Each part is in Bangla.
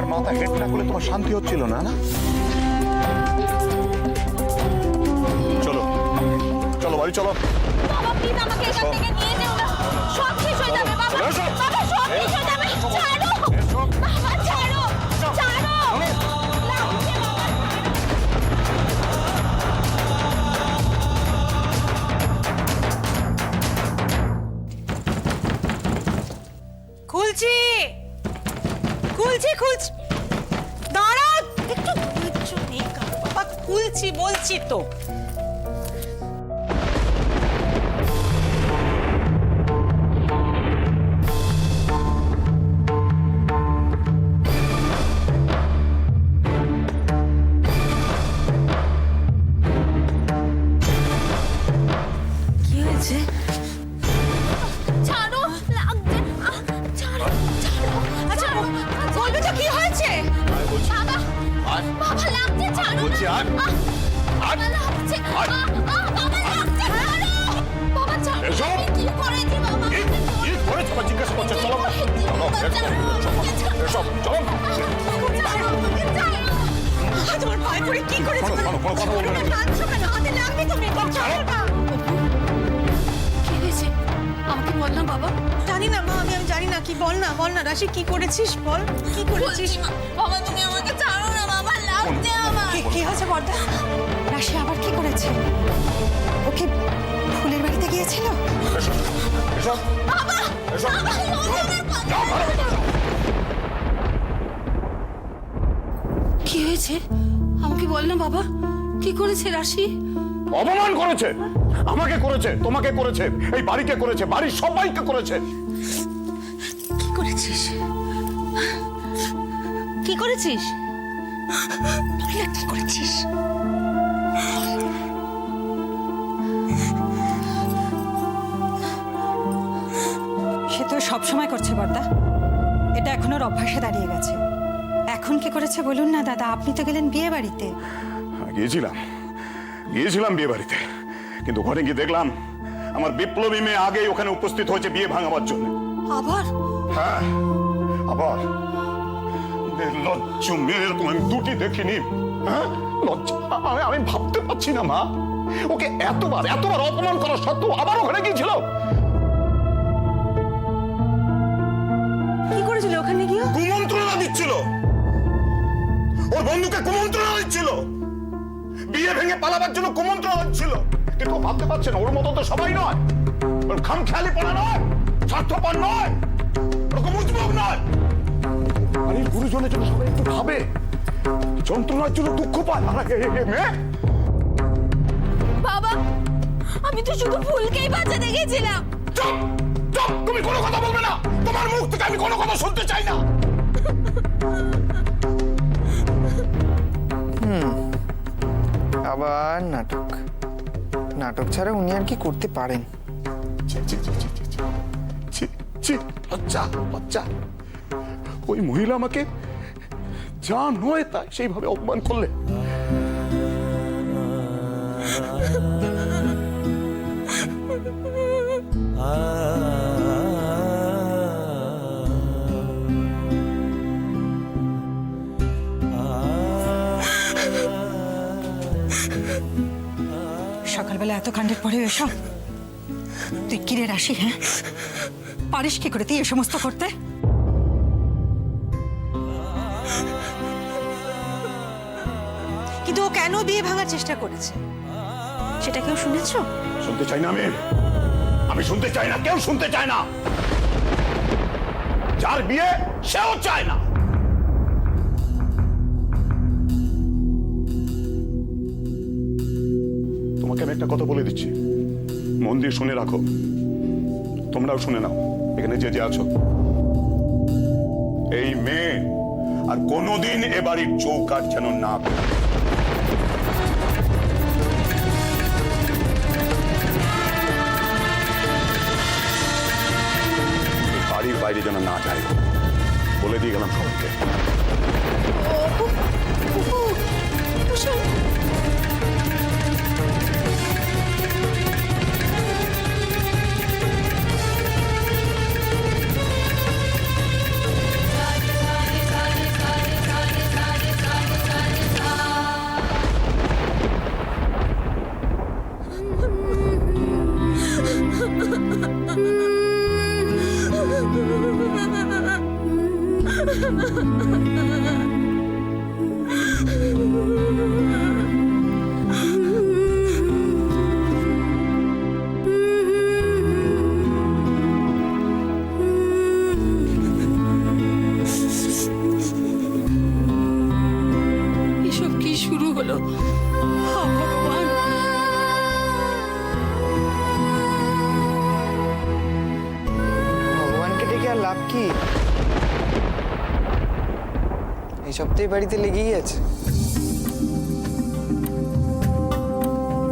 আমার মাথা হেড না করলে তোমার শান্তি হচ্ছিল না, না? চলো চলো বাড়ি চলো। বাবা প্লিজ আমাকে এখান থেকে নিয়ে যেও না, সব শেষ হয়ে যাবে বাবা। বাবা সব শেষ হয়ে যাবে, ছাড়ো বাবা, ছাড়ো ছাড়ো। লাগছে বাবা। খুলছি খুলছি খুলছি, দাঁড়া একটু ধৈর্য নেই বাবা, খুলছি বলছি তো। কি হয়েছে? ছাড়ো, লাগছে। ছাড়ো ছাড়ো। আচ্ছা বলবে তো কি হয়েছে? বাবা বাবা লাগছে, ছাড়ো না। বাবা লাগছে, বাবা লাগছে, ছাড়ো। বাবা ছাড়ো, আমি কি করেছি বাবা? কি করেছো আমার জিজ্ঞাসা করছে? চলো এসব চলো। তোমার পায়ে পড়ে কি করেছো? কোনো কথা বলবে না। কাঁদছো কেন? হাতে লাগবে তুমি, ছাড়ো না। কি হয়েছে আমাকে বল না বাবা। জানি না মা, আমি জানি না। কি বল না রাশি, কি করেছিস বল, কি করেছিস? বাবা তুমি আমাকে ছাড়ো না বাবা, লাগছে আমার। কি হয়েছে বর্দা? রাশি আবার কি করেছে? ওকে ফুলের বাড়িতে গিয়েছিল? এসব বাবা এসব বাবা লোকের যাও ঘরে যাও। কি হয়েছে আমাকে বল না বাবা, কি করেছে রাশি? অপমান করেছে, আমাকে করেছে, তোমাকে করেছে, এই বাড়িকে করেছে, বাড়ির সবাইকে করেছে। কি করেছিস? কি করেছিস? কি করেছিস? সে তো সবসময় করছে বর্দা, এটা এখন ওর অভ্যাসে দাঁড়িয়ে গেছে। এখন কি করেছে বলুন না দাদা, আপনি তো গেলেন বিয়ে বাড়িতে। গিয়েছিলাম বিয়ে বাড়িতে, কিন্তু ঘরে গিয়ে দেখলাম আমার বিপ্লবী মেয়ে আগেই ওখানে উপস্থিত হয়েছে বিয়ে ভাঙাবার জন্য। আবার? হ্যাঁ আবার। লজ্জ মেয়ে এরকম আমি দুটি দেখিনি। হ্যাঁ লজ্জা, আমি ভাবতে পারছি না মা, ওকে এতবার অপমান করা সত্ত্বেও আবার ওখানে গিয়েছিল। কি করেছিল ওখানে গিয়ে? কুমন্ত্রণা দিচ্ছিল, ওর বন্ধুকে কুমন্ত্রণা দিচ্ছিল, বিয়ে ভেঙে পালাবার জন্য কুমন্ত্রণা দিচ্ছিল। কিন্তু ও ভাবতে পারছে না ওর মতো তো সবাই নয়, ওর খামখেয়ালি পড়া নয়, স্বার্থপর নয়, ওরকম উদ্যোগ নয়। আর এই গুরুজনের জন্য সবাই একটু ভাবে, যন্ত্রণার জন্য দুঃখ পায়। আর মেয়ে বাবা আমি তো শুধু ফুলকেই বাঁচাতে গেছিলাম। চুপ চুপ, তুমি কোনো কথা বলবে না, তোমার মুখ থেকে আমি কোনো কথা শুনতে চাই না। আবার নাটক নাটক ছাড়া উনি আর কি করতে পারেন? বাচ্চা ওই মহিলা আমাকে যা নয় তাই সেইভাবে অপমান করলে। সকালবেলা এত কাণ্ডের পরে এসব তুই কিরে রাশি? হ্যাঁ পারিস কি করে তুই এ সমস্ত করতে? কিন্তু ও কেন বিয়ে ভাঙার চেষ্টা করেছে সেটা কেউ শুনেছো? শুনতে চাই না আমি শুনতে চাই না, কেউ শুনতে চায় না। যার বিয়ে সেও চায় না। তোমাকে আমি একটা কথা বলে দিচ্ছি, মন দিয়ে শুনে রাখো, তোমরাও শুনে নাও, এখানে যে আছো। এই মেয়ে আর কোনোদিন এ বাড়ির চৌকাঠ যেন না বাড়ির বাইরে যেন না যায়, বলে দিয়ে গেলাম সবাইকে। এসব কি শুরু হলো? ভগবান, ভগবানকে ডেকে আর লাভ কি? এই সপ্তাহে বাড়িতে লেগেই আছে।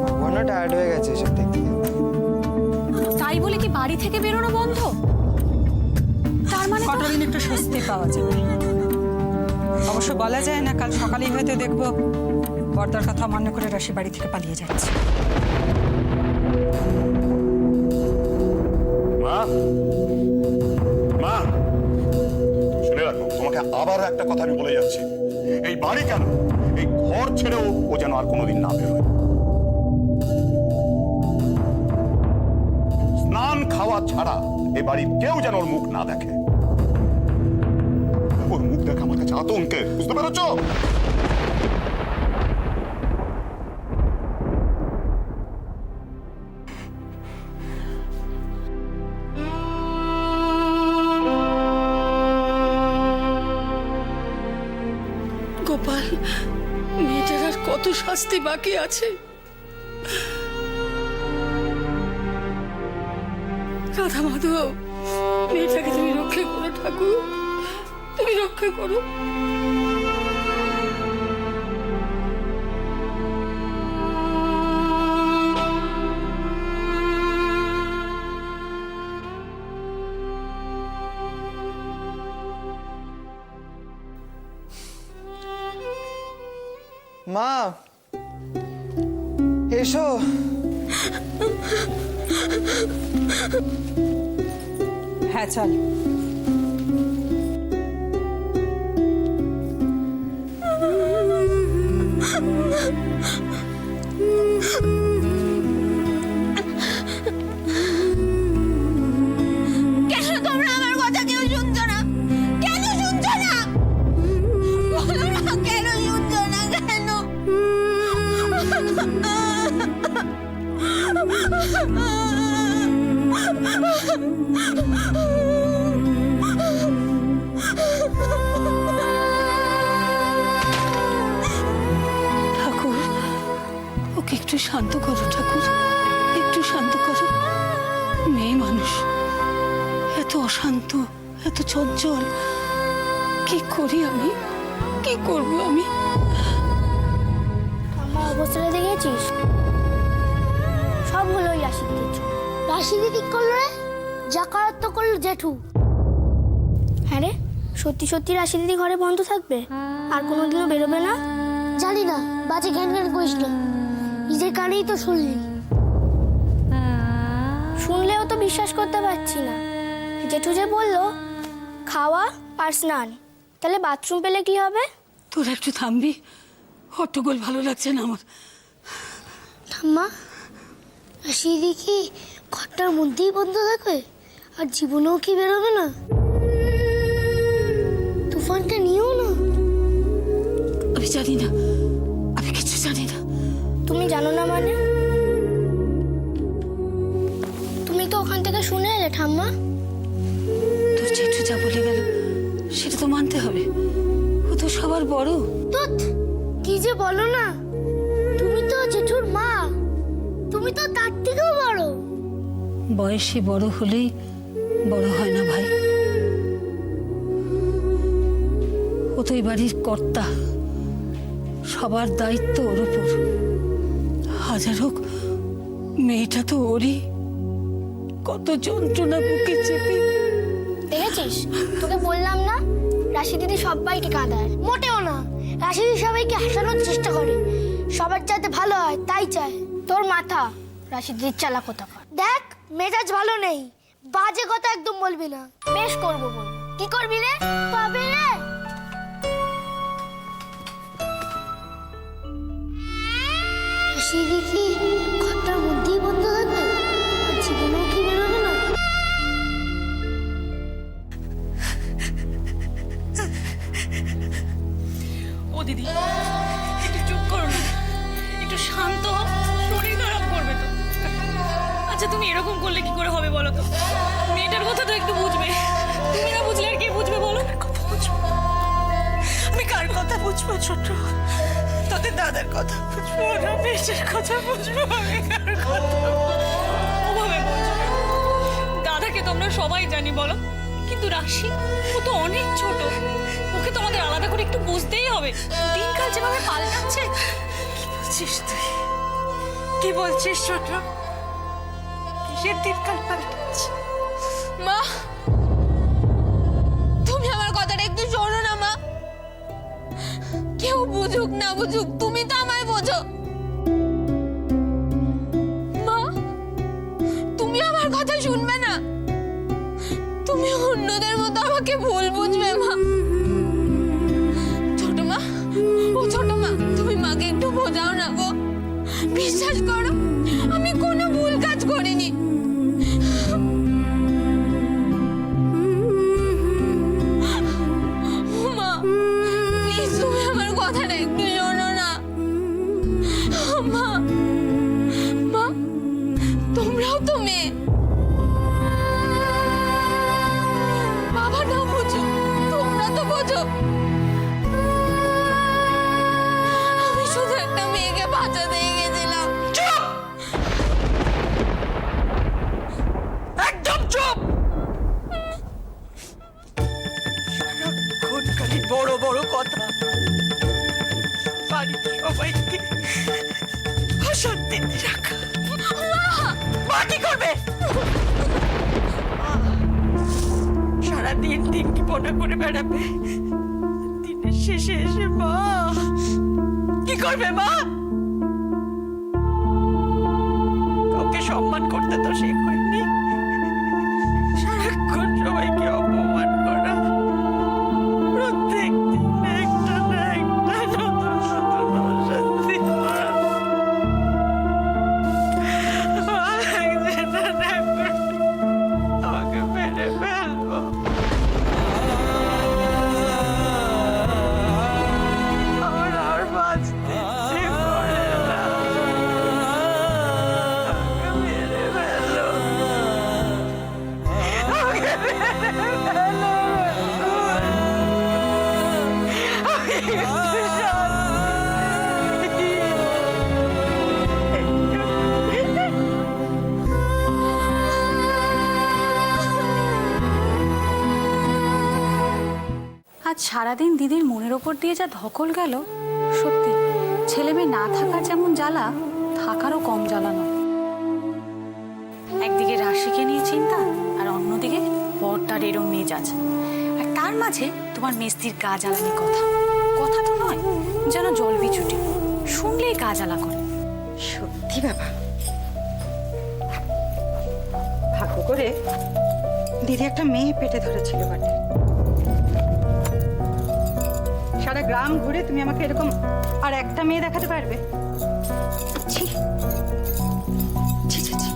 ভগবানও টায়ার্ড হয়ে গেছে এসব দেখতে দেখতে। তাই বলে কি বাড়ি থেকে বেরোনো বন্ধ? তার মানে কটা দিন একটু স্বস্তি পাওয়া যাবে। অবশ্য বলা যায় না, কাল সকালেই হয়তো দেখবো বর্দার কথা অমান্য করে রশি বাড়ি থেকে পালিয়ে যাচ্ছে। মা, মা, শুনে রাখো, তোমাকে আবার একটা কথা আমি বলে যাচ্ছি। এই বাড়ি কেন, এই ঘর ছেড়েও ও যেন আর কোনোদিন না বেরোয়। স্নান খাওয়া ছাড়া এ বাড়ির কেউ যেন ওর মুখ না দেখে। ওর মুখ দেখা আমার কাছে আতঙ্কের, বুঝতে পেরেছ? গোপাল, মেয়েটার আর কত শাস্তি বাকি আছে? রাধা মাধব, মেয়েটাকে তুমি রক্ষা করো ঠাকুর, তুমি রক্ষা করো। মা, এসো। হ্যাঁ চল। কেন তোমরা আমার কথা কেউ শুনছো না? কেন শুনছো না? বলো না, কেন শুনছো না? কেন? ঠাকুর, ওকে একটু শান্ত করো ঠাকুর, একটু শান্ত করো। মেয়ে মানুষ, এত অশান্ত, এত চঞ্চল। কি করি আমি, কি করব আমি? আমার অবস্থাটা দেখেছিস? সব হলো ওই রাশি দিদির জন্য। রাশি দিদি ঠিক করলো রে, যা করার তো করলো জেঠু। হ্যাঁ রে, সত্যি সত্যি রাশি দিদি ঘরে বন্ধ থাকবে আর কোনোদিনও বেরোবে না? জানি না, বাজে জ্ঞান জ্ঞান করিস না, নিজের কানেই তো শুনলি। শুনলেও তো বিশ্বাস করতে পারছি না। জেঠু যে বললো খাওয়া আর স্নান, তাহলে বাথরুম পেলে কি হবে? তোরা একটু থামবি? হট্টগোল ভালো লাগছে না আমার। ঠাম্মা, রাশি দিদি কি ঘরটার মধ্যেই বন্ধ থাকবে আর জীবনেও কি বেরোবে না? তুফানটা নিও না। আমি জানি না, আমি কিছু জানি না। তুমি জানো না মানে? তুমি তো ওখান থেকে শুনে এলে ঠাম্মা। তোর জেঠু যা বলে গেল সেটা তো মানতে হবে, ও তো সবার বড়। তুত, কি যে বলো না, তুমি তো জেঠুর মা, তুমি তো তার থেকেও বড়। বয়সে বড় হলেই বড় হয় না ভাই। ও তো এই বাড়ির কর্তা, সবার দায়িত্ব ওর উপর। হাজার হোক, মেয়েটা তো ওরই। কত যন্ত্রণা বুকে চেপে। দেখেছিস, তোকে বললাম না, রাশি দিদি সবাইকে কাঁদায়। মোটেও না, রাশি দিদি সবাইকে হাসানোর চেষ্টা করে, সবার যাতে ভালো হয় তাই চায়। তোর মাথা রাশি দিদির চালাকতা কর। দেখ, মেজাজ ভালো নেই, বাজে কথা একদম বলবি না। বেশ করবো বলবো। কি করবি রে? পাবে রে। রাশি দিদি ঘরটার মধ্যেই বন্ধ থাকবে আর জীবনেও কি বেরোবে না? দিদি, একটু চুপ করো না, একটু শান্ত হও, শরীর খারাপ করবে তো। আচ্ছা তুমি এরকম করলে কি করে হবে বলো তো? মেয়েটার কথা তো একটু বুঝবে, তুমি না বুঝলে আর কে বুঝবে বলো? কথা বুঝবো আমি, কার কথা বুঝবো ছোট? তোদের দাদার কথা বুঝবো না, মেয়েটার কথা বুঝবো আমি, কার কথা ওভাবে বুঝবে? দাদাকে তোমরা সবাই জানি বলো, কিন্তু রাশি ও তো অনেক ছোট, ওকে তোমাদের আলাদা করে একটু বুঝতেই হবে। দিনকাল যেভাবে পাল্টাচ্ছে। কি বলছিস তুই? কি বলছিস ছোট? কিসের দিনকাল পাল্টাচ্ছে? মা, তুমি আমার কথাটা একটু শোনো না মা। কেউ বুঝুক না বুঝুক, তুমি তো আমায় বোঝো। মা, তুমি আমার কথা শুনবে না? তুমি অন্যদের মতো আমাকে ভুল বুঝবে মা। ছোট মা, ও ছোট মা, তুমি মাকে একটু বোঝাও না গো। বিশ্বাস করো, আমি কোনো ভুল কাজ করিনি। মা, প্লিজ তুমি আমার কথাটা একটু শোনো না। মা, মা, তোমরাও তো মেয়ে। বাবা না বোঝো, তোমরা তো বোঝো। আমি শুধু একটা মেয়েকে বাঁচাতে গেছিলাম। একদম চুপ! সারাক্ষণ বড় বড় কথা, বাড়ির সবাইকে অশান্তিতে রাখা। মা কি করবে? সারাদিন টিঙ্কি পোনা করে বেড়াবে, দিনের শেষে এসে মা কি করবে? মা কাউকে সম্মান করতে তো শেখায়নি, সারাক্ষণ সবাইকে অপমান করা, প্রত্যেক দিন একটা না একটা নতুন নতুন অশান্তি করা। আমাকে মেরে ফেলবো। আমার আর বাঁচতে ইচ্ছে করে না। আমাকে মেরে ফেলো। আমাকে মেরে ফেলো। আমি একটু শান্তি। আজ সারাদিন দিদির মনের ওপর দিয়ে যা ধকল গেল, সত্যি ছেলে মেয়ে না থাকার যেমন জ্বালা, থাকারও কম জ্বালা নয়। একদিকে রাশিকে নিয়ে চিন্তা, আর অন্যদিকে বরটার এরম মেজাজ, আর তার মাঝে তোমার মেস্তির গা জ্বালানি কথা। কথা তো নয়, যেন জল বিছুটি, শুনলেই গা জ্বালা করে। সত্যি বাবা, ভাগ্য করে দিদি একটা মেয়ে পেটে ধরেছিল বটে। সারা গ্রাম ঘুরে তুমি আমাকে এরকম আর একটা মেয়ে দেখাতে পারবে? ছি ছি ছি ছি।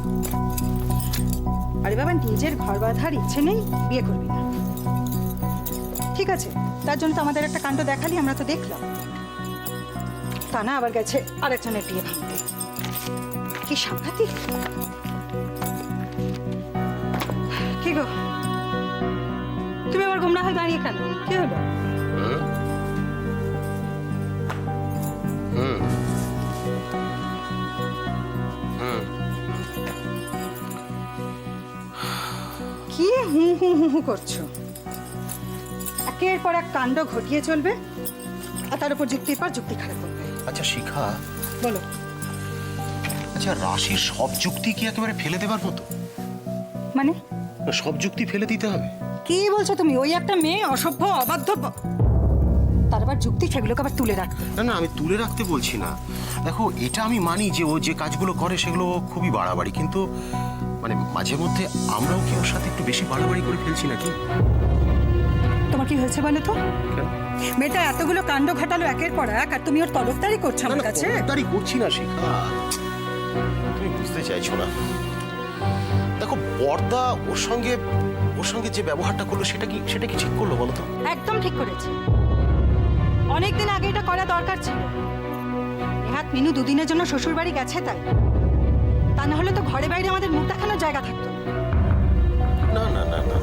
আরে বাবা, নিজের ঘর বাঁধার ইচ্ছে নেই, বিয়ে করবি না, ঠিক আছে? তার জন্য তো আমাদের একটা কাণ্ড দেখালি, আমরা তো দেখলাম। তা না আবার গেছে আরেকজনের বিয়ে ভাঙতে। কি সাংঘাতিক! কি গো, তুমি আবার গোমরা হয়ে দাঁড়িয়ে কেন? কি হলো? কি হু হু হু হু করছো? একের পর এক কাণ্ড ঘটিয়ে চলবে, আর তার উপর যুক্তির পর যুক্তি খারাপ করবে। আচ্ছা শিখা, বলো। আচ্ছা রাশির সব যুক্তি কি একেবারে ফেলে দেবার মতো? মানে সব যুক্তি ফেলে দিতে হবে? কি বলছো তুমি? ওই একটা মেয়ে অসভ্য, অবাধ্য, তার আবার যুক্তি, সেগুলোকে আবার তুলে রাখবে? না না, আমি তুলে রাখতে বলছি না। দেখো, এটা আমি মানি যে ও যে কাজগুলো করে সেগুলো খুবই বাড়াবাড়ি, কিন্তু মানে মাঝে মধ্যে আমরাও কি ওর সাথে একটু বেশি বাড়াবাড়ি করে ফেলছি নাকি? তোমার কি হয়েছে বলো তো? মেয়েটা এতগুলো কাণ্ড ঘটালো একের পর এক, আর তুমি ওর তরফদারি করছো আমার কাছে? তরফদারি করছি না শিখা, তুমি বুঝতে চাইছো না। দেখো, বর্দা ওর সঙ্গে যে ব্যবহারটা করলো সেটা কি ঠিক করলো বলো তো? একদম ঠিক করেছে। অনেকদিন আগে এটা করা দরকার ছিল। নেহাত মিনু দুদিনের জন্য শ্বশুর বাড়ি গেছে তাই, তা না হলে তো ঘরে বাইরে আমাদের মুখ দেখানোর জায়গা থাকতো। না না না না,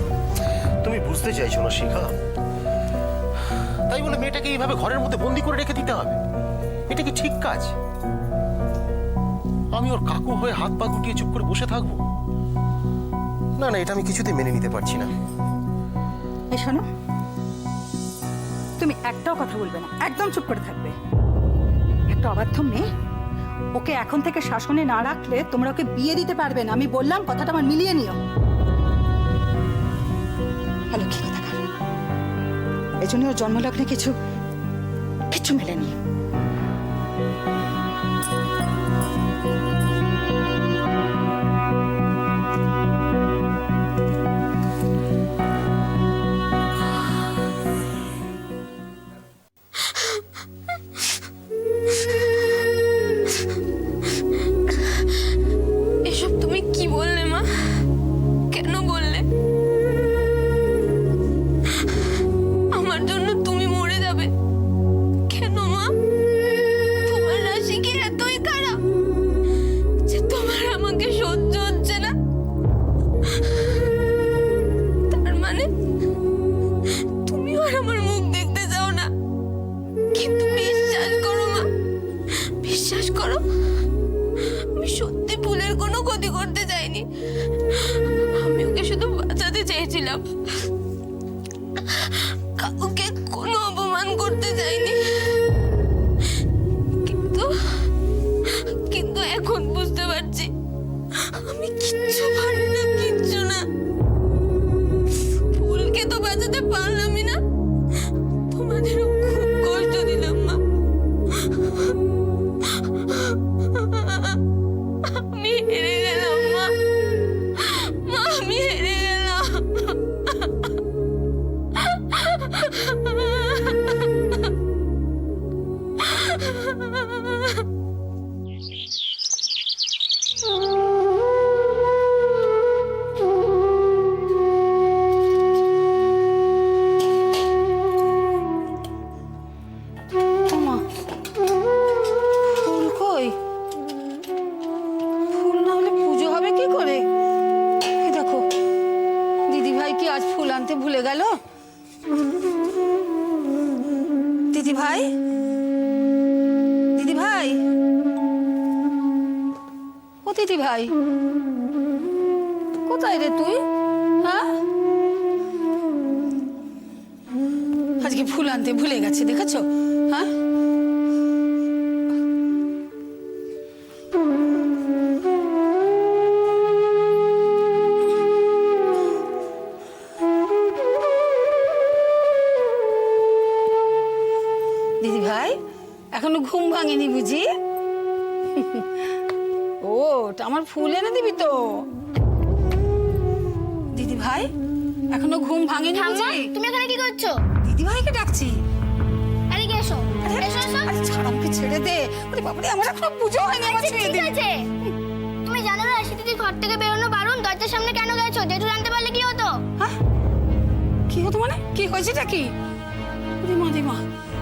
তুমি বুঝতে চাইছো না শিখা। তাই বলে মেয়েটাকে এইভাবে ঘরের মধ্যে বন্দি করে রেখে দিতে হবে? এটা কি ঠিক কাজ? আমি ওর কাকু হয়ে হাত পা গুটিয়ে চুপ করে বসে থাকবো? না না, এটা আমি কিছুতেই মেনে নিতে পারছি না। এই শোনো, তুমি একটাও কথা বলবে না, একদম চুপ করে থাকবে। একটা অবাধ্য মেয়ে, ওকে এখন থেকে শাসনে না রাখলে তোমরা ওকে বিয়ে দিতে পারবে না। আমি বললাম, কথাটা আমার মিলিয়ে নিও। হ্যালো, কি কথা কাল এই জন্য ওর জন্মলগ্নে কিছু মেলেনি। এসব তুমি কি বললে মা? কেন বললে? আমার জন্য তুমি মরে যাবে কেন মা? তোমার রাশি কি এতই খারাপ যে তোমার আমাকে সহ্য হচ্ছে না? তার মানে তুমিও আর আমার মুখ দেখতে চাও না? কিন্তু বিশ্বাস করো মা, বিশ্বাস করো, আমি সত্যি ফুলের কোনো ক্ষতি করতে চাইনি। আমি ওকে শুধু বাঁচাতে চেয়েছিলাম, কাউকে কোনো অপমান করতে চাইনি। কিন্তু এখন বুঝতে পারছি আমি কিচ্ছু পারি না, কিচ্ছু না। ফুলকে তো বাঁচাতে পারলামই না, তোমাদেরও খুব কষ্ট দিলাম মা। আমি হেরে গেলাম মা, মা আমি হেরে গেলাম। ওমা, ফুল কই? ফুল না হলে পুজো হবে কি করে? এই দেখো, দিদি ভাই কি আজ ফুল আনতে ভুলে গেল? দিদি ভাই, দিদি ভাই, ও দিদি ভাই, কোথায় রে তুই? হ্যাঁ, আজকে ফুল আনতে ভুলে গেছে, দেখেছো? হ্যাঁ, দিদি ভাই এখনো ঘুম ভাঙেনি বুঝি? ও, ওটা আমার ফুল এনে দিবি তো? দিদি ভাই এখনো ঘুম ভাঙেনি ঠাম্মা, বুঝি? তুমি এখানে কি করছো? দিদি ভাইকে ডাকছি। এদিকে এসো, এসো এসো। আরে ছাড়, আমাকে ছেড়ে দে। ওরে বাবারে, আমার এখনো পুজো হয়নি, আমার আচ্ছা, ছুঁয়ে ঠিক দে। আছে। তুমি জানো না রাশি দিদি ঘর থেকে বেরোনো বারণ? দরজার সামনে কেন গেছো? জেঠু জানতে পারলে কি হতো? হ্যাঁ, কি হতো মানে? কি হয়েছেটা কি? মা,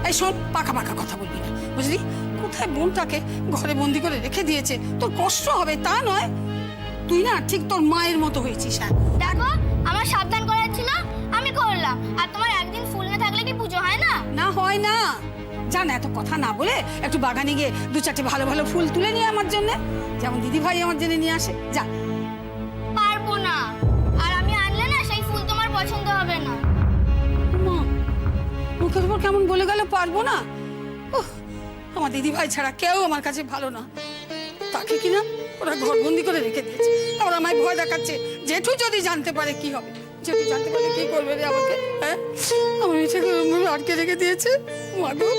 এই শোন, পাকা পাকা কথা বলবি না, বুঝলি? কোথায় বোনটাকে ঘরে বন্দি করে রেখে দিয়েছে, তোর কষ্ট হবে তা নয়। তুই না ঠিক তোর মায়ের মতো হয়েছিস। হ্যাঁ, দেখো, আমার সাবধান করার ছিল, আমি করলাম। আর তোমার একদিন ফুল না থাকলে কি পুজো হয় না? না হয় না। জান, এত কথা না বলে একটু বাগানে গিয়ে দু চারটে ভালো ভালো ফুল তুলে নিয়ে আমার জন্য, যেমন দিদি ভাই আমার জন্য নিয়ে আসে। যা। পারবো না, আর আমি আনলে না সেই ফুল তোমার পছন্দ হবে না। মা, মুখের উপর কেমন বলে গেল পারবো না? উহ, আমার দিদি ভাই ছাড়া কেউ আমার কাছে ভালো না। তাকে কিনা ওরা ঘরবন্দি করে রেখে দিয়েছে। আবার আমায় ভয় দেখাচ্ছে, জেঠু যদি জানতে পারে কি হবে? জেঠু জানতে পারলে কি করবে রে আমাকে? হ্যাঁ, আমার মেয়েটাকে আটকে রেখে দিয়েছে। মা গো,